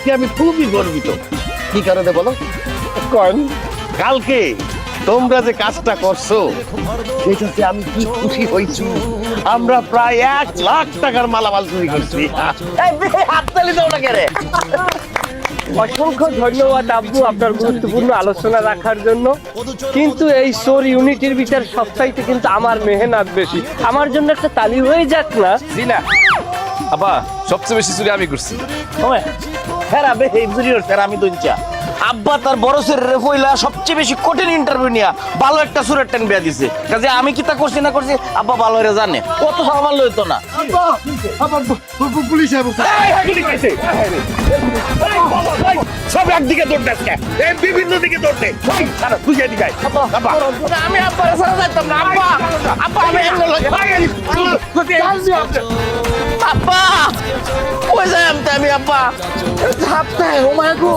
আজকে আমি খুবই গর্বিত। কি কারণে বলো? কন কালকে তোমরা যে কাজটা করছো সেটাতে আমি কি খুশি হয়েছি। আমরা প্রায় 1,00,000 টাকার মালামাল চুরি করছি। হাততালি দাও না কেরে? অসংখ্য ধন্যবাদ আব্বু আপনার গুরুত্বপূর্ণ আলোচনা রাখার জন্য। কিন্তু এই চোর ইউনিটির বিচার সবচাইতে কিন্তু আমার মেহনত বেশি। আমার জন্য একটা তালি হয়ে যাক না? জি না আব্বা, সবচেয়ে বেশি চুরি আমি করছি। হ্যাঁ স্যার আমি দুইটা আব্বা তার বড় শরীরে ফইলা সবচেয়ে বেশি কঠিন ইন্টারভিউ নিয়া ভালো একটা সুরের টেন বিয়া দিছে। কাজে আমি কি তা করছি না করছি আব্বা ভালো হয়ে জানে, কত সামাল লইতো না। পুলিশ সব একদিকে দৌড়তে, বিভিন্ন দিকে দৌড়তে। আমি আব্বা সারা যাইতাম না। আব্বা আব্বা আমি আব্বা কই যাই আমি আব্বা সপ্তাহে ও মাগো।